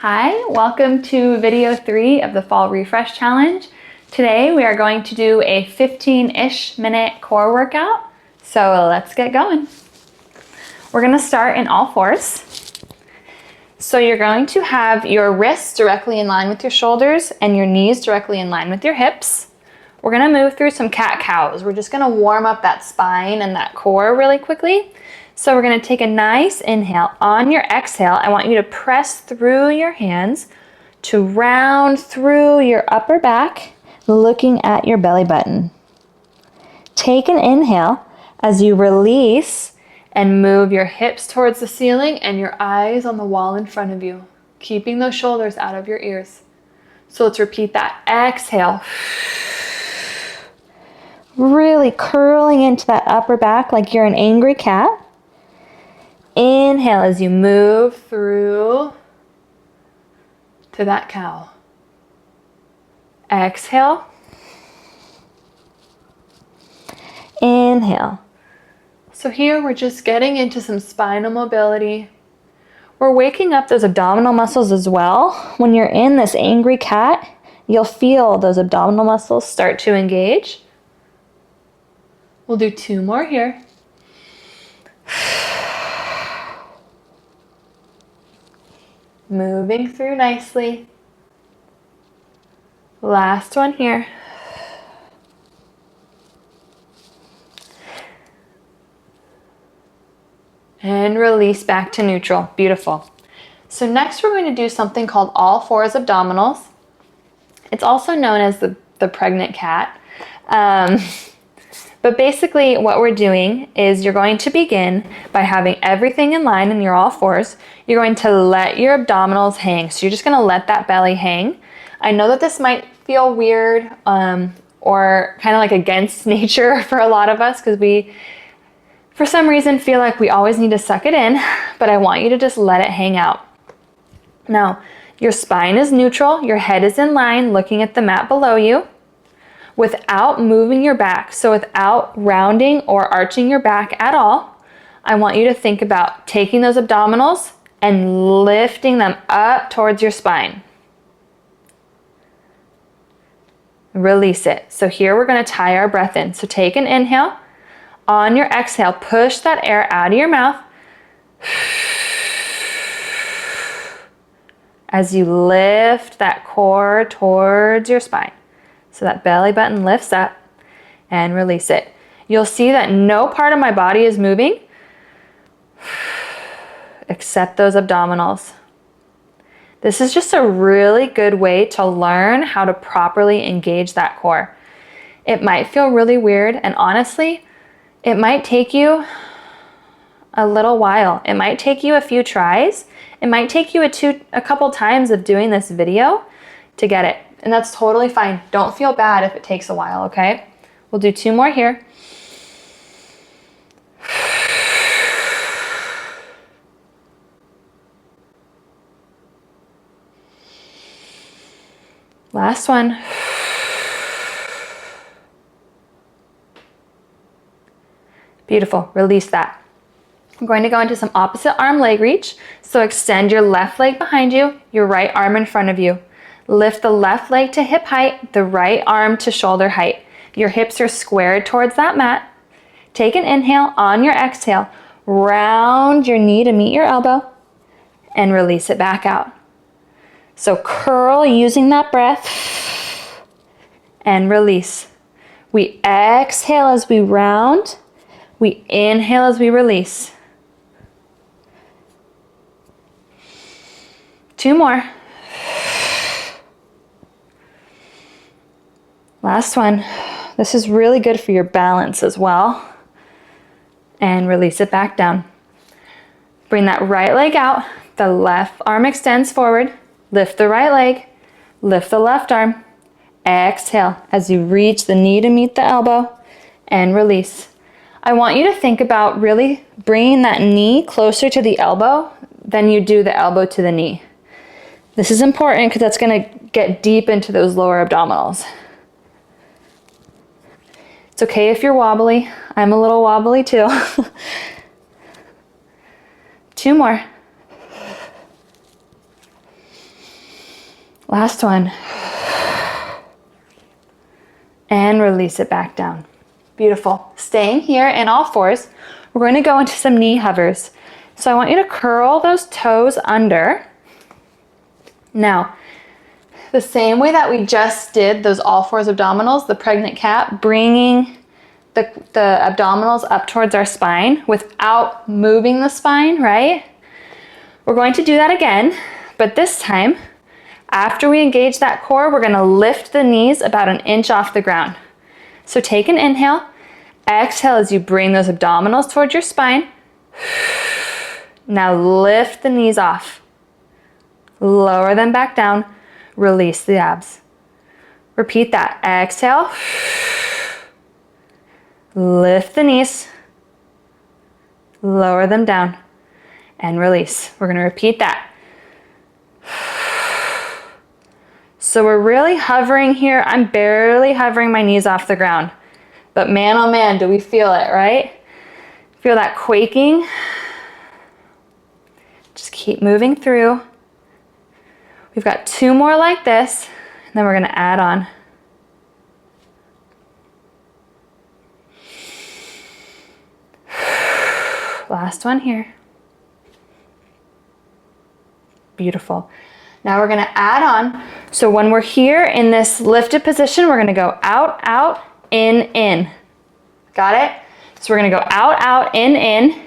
Hi, welcome to video 3 of the Fall Refresh Challenge. Today we are going to do a 15-ish minute core workout, so let's get going. We're going to start in all fours. So you're going to have your wrists directly in line with your shoulders and your knees directly in line with your hips. We're going to move through some cat-cows. We're just going to warm up that spine and that core really quickly. So we're going to take a nice inhale. On your exhale, I want you to press through your hands to round through your upper back, looking at your belly button. Take an inhale as you release and move your hips towards the ceiling and your eyes on the wall in front of you, keeping those shoulders out of your ears. So let's repeat that. Exhale. Really curling into that upper back like you're an angry cat. Inhale as you move through to that cow. Exhale. Inhale. So here we're just getting into some spinal mobility. We're waking up those abdominal muscles as well. When you're in this angry cat, you'll feel those abdominal muscles start to engage. We'll do 2 more here. Moving through nicely. Last one here. And release back to neutral. Beautiful. So next we're going to do something called all fours abdominals. It's also known as the pregnant cat. But basically what we're doing is you're going to begin by having everything in line in your all fours. You're going to let your abdominals hang. So you're just going to let that belly hang. I know that this might feel weird or kind of like against nature for a lot of us because we, for some reason, feel like we always need to suck it in, but I want you to just let it hang out. Now, your spine is neutral. Your head is in line looking at the mat below you, without moving your back. So without rounding or arching your back at all, I want you to think about taking those abdominals and lifting them up towards your spine. Release it. So here we're going to tie our breath in. So take an inhale. On your exhale, push that air out of your mouth as you lift that core towards your spine. So that belly button lifts up and release it. You'll see that no part of my body is moving except those abdominals. This is just a really good way to learn how to properly engage that core. It might feel really weird, and honestly, it might take you a little while. It might take you a few tries. It might take you a couple times of doing this video to get it. And that's totally fine. Don't feel bad if it takes a while, okay? We'll do 2 more here. Last one. Beautiful. Release that. I'm going to go into some opposite arm leg reach. So extend your left leg behind you, your right arm in front of you. Lift the left leg to hip height, the right arm to shoulder height. Your hips are squared towards that mat. Take an inhale. On your exhale, round your knee to meet your elbow and release it back out. So curl using that breath and release. We exhale as we round. We inhale as we release. 2 more. Last one. This is really good for your balance as well. And release it back down. Bring that right leg out. The left arm extends forward. Lift the right leg. Lift the left arm. Exhale as you reach the knee to meet the elbow and release. I want you to think about really bringing that knee closer to the elbow than you do the elbow to the knee. This is important because that's going to get deep into those lower abdominals. It's okay if you're wobbly. I'm a little wobbly too. 2 more. Last one. And release it back down. Beautiful. Staying here in all fours, we're going to go into some knee hovers. So I want you to curl those toes under. Now, the same way that we just did those all fours abdominals, the pregnant cat, bringing the abdominals up towards our spine without moving the spine, right? We're going to do that again, but this time, after we engage that core, we're gonna lift the knees about an inch off the ground. So take an inhale, exhale as you bring those abdominals towards your spine. Now lift the knees off. Lower them back down, release the abs. Repeat that, exhale. Lift the knees, lower them down, and release. We're gonna repeat that. So we're really hovering here. I'm barely hovering my knees off the ground. But man, oh man, do we feel it, right? Feel that quaking? Just keep moving through. We've got 2 more like this, and then we're gonna add on. Last one here. Beautiful. Now we're gonna add on. So when we're here in this lifted position, we're gonna go out, out, in. Got it? So we're gonna go out, out, in. And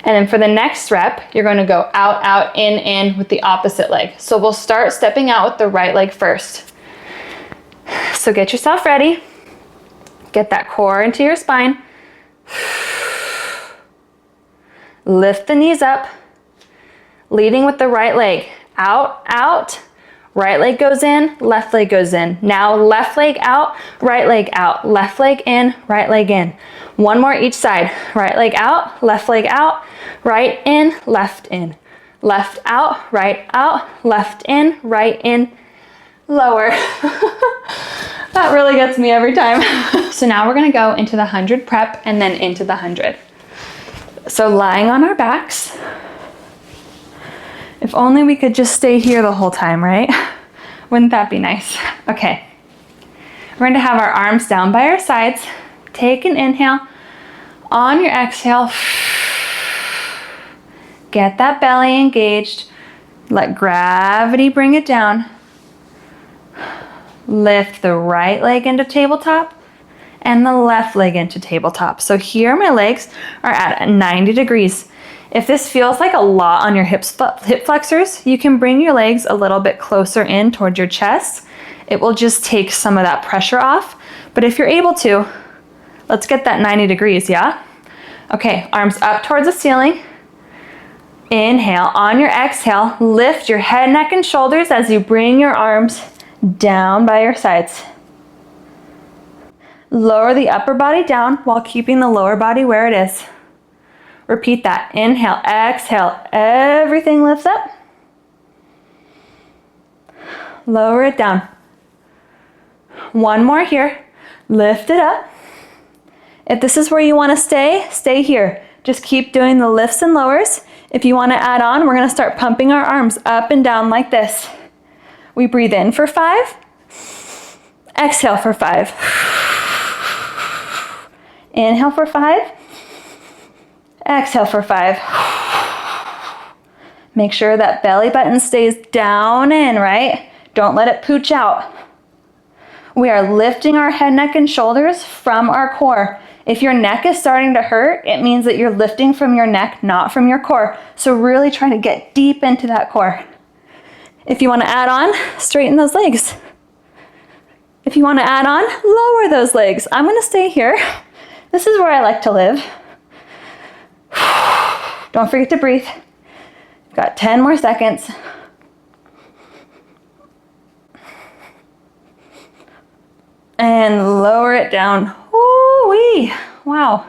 then for the next rep, you're gonna go out, out, in with the opposite leg. So we'll start stepping out with the right leg first. So get yourself ready. Get that core into your spine. Lift the knees up, leading with the right leg. Out, out, right leg goes in, left leg goes in. Now left leg out, left leg in, right leg in. One more each side. Right leg out, right in, left out, left in, right in, lower. That really gets me every time. So now we're gonna go into the 100 prep and then into the 100. So lying on our backs. If only we could just stay here the whole time, right? Wouldn't that be nice? Okay. We're going to have our arms down by our sides. Take an inhale. On your exhale, get that belly engaged. Let gravity bring it down. Lift the right leg into tabletop and the left leg into tabletop. So here my legs are at 90 degrees. If this feels like a lot on your hip flexors, you can bring your legs a little bit closer in towards your chest. It will just take some of that pressure off. But if you're able to, let's get that 90 degrees, yeah? Okay, arms up towards the ceiling. Inhale, on your exhale, lift your head, neck, and shoulders as you bring your arms down by your sides. Lower the upper body down while keeping the lower body where it is. Repeat that. Inhale, exhale, everything lifts up. Lower it down. One more here. Lift it up. If this is where you want to stay here. Just keep doing the lifts and lowers. If you want to add on, we're going to start pumping our arms up and down like this. We breathe in for 5. Exhale for 5. Inhale for 5. Exhale for 5. Make sure that belly button stays down in, right? Don't let it pooch out. We are lifting our head, neck, and shoulders from our core. If your neck is starting to hurt, it means that you're lifting from your neck, not from your core. So really try to get deep into that core. If you want to add on, straighten those legs. If you want to add on, lower those legs. I'm going to stay here. This is where I like to live. Don't forget to breathe. Got 10 more seconds. And lower it down. Ooh-wee. Wow.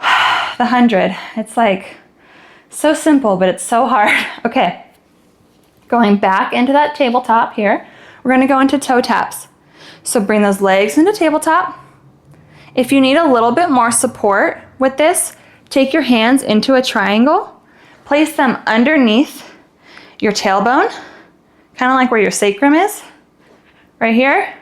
The 100. It's like so simple, but it's so hard. Okay. Going back into that tabletop here. We're going to go into toe taps. So bring those legs into tabletop. If you need a little bit more support with this, take your hands into a triangle. Place them underneath your tailbone. kind of like where your sacrum is, right here.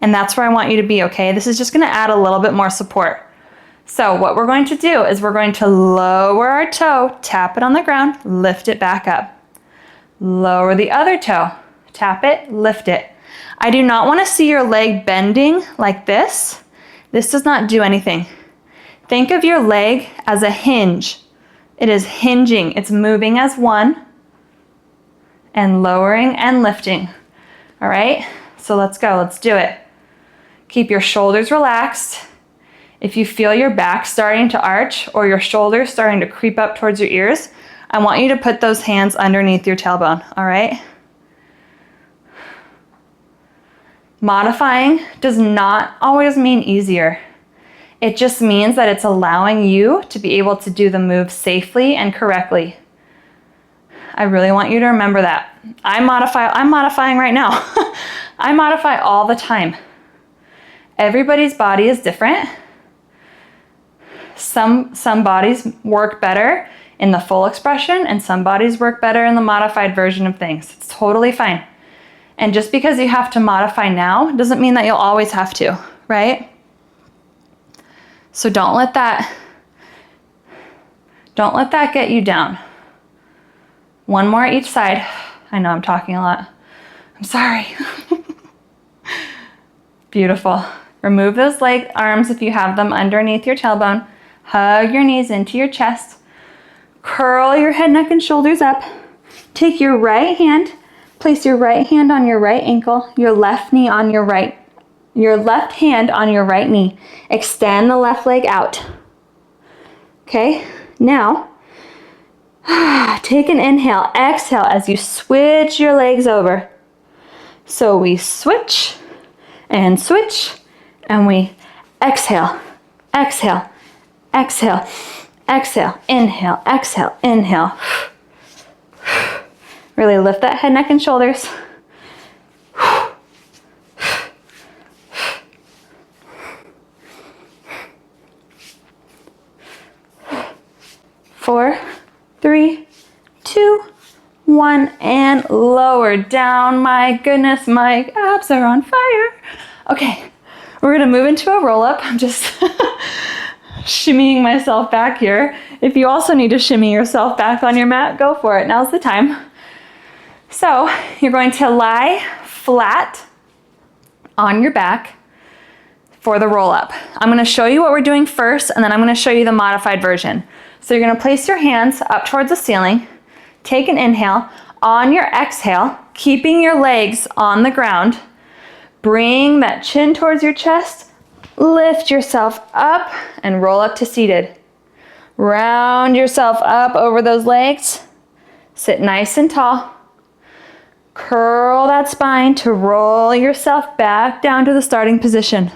And that's where I want you to be, okay? This is just gonna add a little bit more support. So what we're going to do is we're going to lower our toe, tap it on the ground, lift it back up. Lower the other toe, tap it, lift it. I do not want to see your leg bending like this. This does not do anything. Think of your leg as a hinge. It is hinging. It's moving as one and lowering and lifting. All right, so let's go. Let's do it. Keep your shoulders relaxed. If you feel your back starting to arch or your shoulders starting to creep up towards your ears, I want you to put those hands underneath your tailbone, all right? Modifying does not always mean easier. It just means that it's allowing you to be able to do the move safely and correctly. I really want you to remember that. I'm modifying right now. I modify all the time. Everybody's body is different. Some bodies work better in the full expression and some bodies work better in the modified version of things. It's totally fine. And just because you have to modify now doesn't mean that you'll always have to, right? So don't let that get you down. One more each side. I know I'm talking a lot. I'm sorry. Beautiful. Remove those leg arms if you have them underneath your tailbone. Hug your knees into your chest. Curl your head, neck, and shoulders up. Take your right hand, place your right hand on your right ankle, your left knee on your left hand on your right knee. Extend the left leg out. Okay, now take an inhale, exhale as you switch your legs over. So we switch, and we exhale, exhale, exhale, exhale, inhale, exhale, inhale. Really lift that head, neck, and shoulders. 4, 3, 2, 1, and lower down. My goodness, my abs are on fire. Okay, we're gonna move into a roll-up. I'm just shimmying myself back here. If you also need to shimmy yourself back on your mat, go for it. Now's the time. So you're going to lie flat on your back for the roll-up. I'm gonna show you what we're doing first, and then I'm gonna show you the modified version. So you're gonna place your hands up towards the ceiling, take an inhale. On your exhale, keeping your legs on the ground, bring that chin towards your chest, lift yourself up and roll up to seated. Round yourself up over those legs, sit nice and tall. Curl that spine to roll yourself back down to the starting position.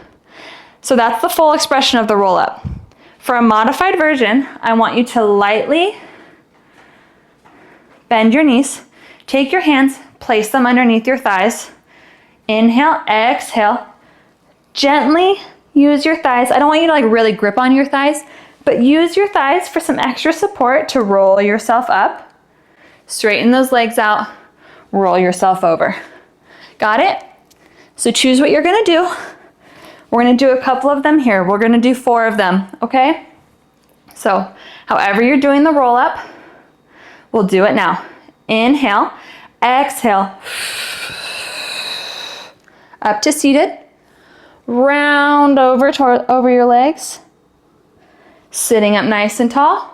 So that's the full expression of the roll up. For a modified version, I want you to lightly bend your knees, take your hands, place them underneath your thighs. Inhale, exhale. Gently use your thighs. I don't want you to really grip on your thighs, but use your thighs for some extra support to roll yourself up. Straighten those legs out, roll yourself over. Got it? So choose what you're gonna do. We're gonna do a couple of them here. We're gonna do 4 of them, okay? So however you're doing the roll up, we'll do it now. Inhale, exhale, up to seated. Round over your legs. Sitting up nice and tall.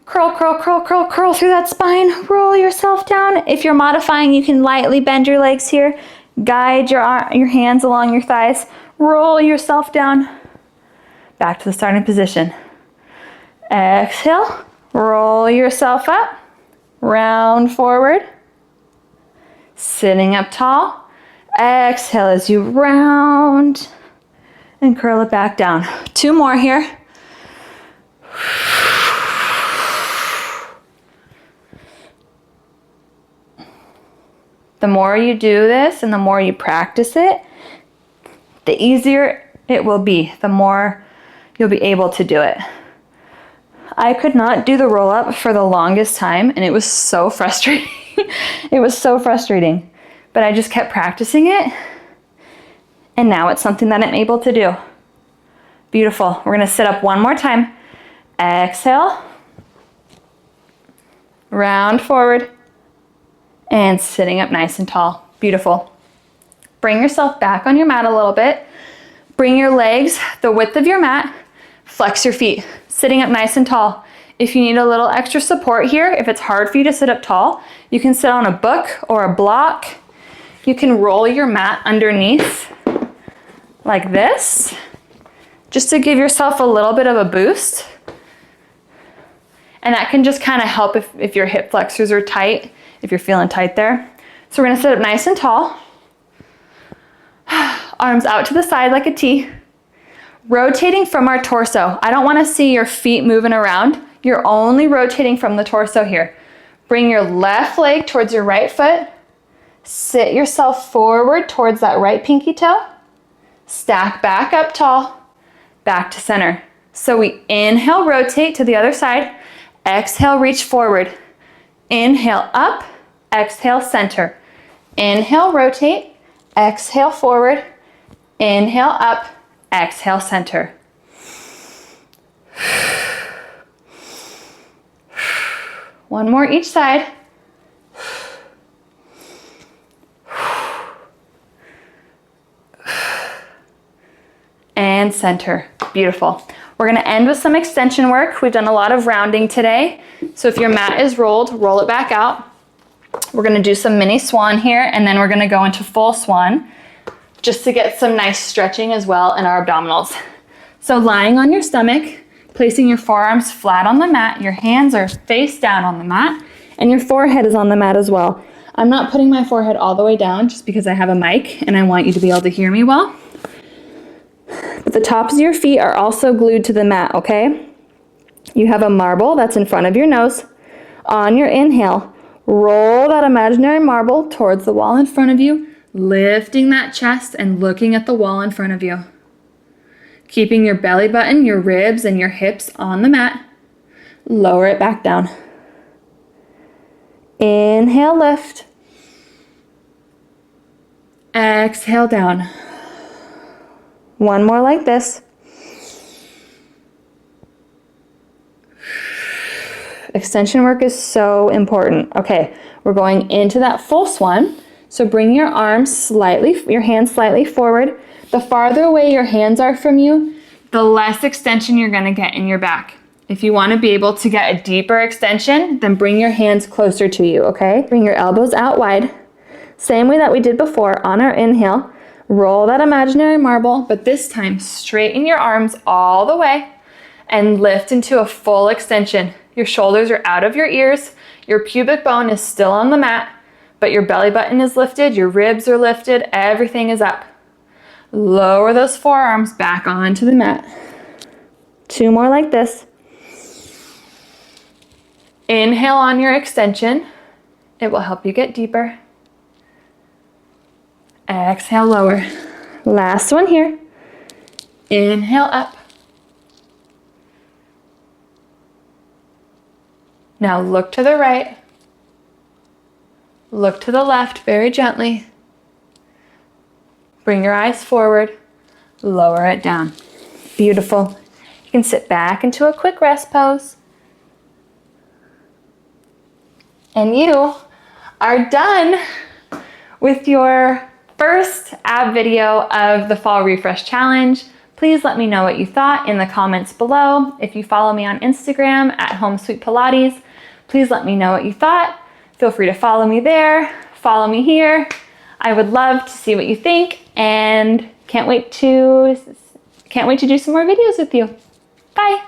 Curl, curl, curl, curl, curl through that spine. Roll yourself down. If you're modifying, you can lightly bend your legs here. Guide your hands along your thighs. Roll yourself down. Back to the starting position. Exhale. Roll yourself up. Round forward. Sitting up tall. Exhale as you round and curl it back down. 2 more here. The more you do this and the more you practice it, the easier it will be, the more you'll be able to do it. I could not do the roll-up for the longest time, and it was so frustrating. It was so frustrating, but I just kept practicing it. And now it's something that I'm able to do. Beautiful. We're gonna sit up one more time. Exhale. Round forward. And sitting up nice and tall. Beautiful. Bring yourself back on your mat a little bit. Bring your legs the width of your mat. Flex your feet. Sitting up nice and tall. If you need a little extra support here, if it's hard for you to sit up tall, you can sit on a book or a block. You can roll your mat underneath like this, just to give yourself a little bit of a boost. And that can just kind of help if your hip flexors are tight, if you're feeling tight there. So we're gonna sit up nice and tall. Arms out to the side like a T. Rotating from our torso. I don't wanna see your feet moving around. You're only rotating from the torso here. Bring your left leg towards your right foot. Sit yourself forward towards that right pinky toe. Stack back up tall, back to center. So we inhale, rotate to the other side. Exhale, reach forward. Inhale, up. Exhale, center. Inhale, rotate. Exhale, forward. Inhale, up. Exhale, center. One more each side. And center. Beautiful. We're gonna end with some extension work. We've done a lot of rounding today. So if your mat is rolled, roll it back out. We're gonna do some mini swan here, and then we're gonna go into full swan just to get some nice stretching as well in our abdominals. So lying on your stomach, placing your forearms flat on the mat, your hands are face down on the mat, and your forehead is on the mat as well. I'm not putting my forehead all the way down just because I have a mic and I want you to be able to hear me well. But the tops of your feet are also glued to the mat, okay? You have a marble that's in front of your nose. On your inhale, roll that imaginary marble towards the wall in front of you, lifting that chest and looking at the wall in front of you. Keeping your belly button, your ribs, and your hips on the mat. Lower it back down. Inhale, lift. Exhale, down. One more like this. Extension work is so important. Okay, we're going into that full swan. So bring your arms slightly, your hands slightly forward. The farther away your hands are from you, the less extension you're gonna get in your back. If you wanna be able to get a deeper extension, then bring your hands closer to you, okay? Bring your elbows out wide. Same way that we did before on our inhale. Roll that imaginary marble, but this time straighten your arms all the way and lift into a full extension. Your shoulders are out of your ears, your pubic bone is still on the mat, but your belly button is lifted, your ribs are lifted, everything is up. Lower those forearms back onto the mat. Two more like this. Inhale on your extension. It will help you get deeper. Exhale, lower. Last one here. Inhale, up. Now look to the right. Look to the left very gently. Bring your eyes forward. Lower it down. Beautiful. You can sit back into a quick rest pose. And you are done with your first ab video of the Fall Refresh Challenge. Please let me know what you thought in the comments below. If you follow me on Instagram at Home Sweet Pilates, please let me know what you thought. Feel free to follow me there, follow me here. I would love to see what you think, and can't wait to do some more videos with you. Bye.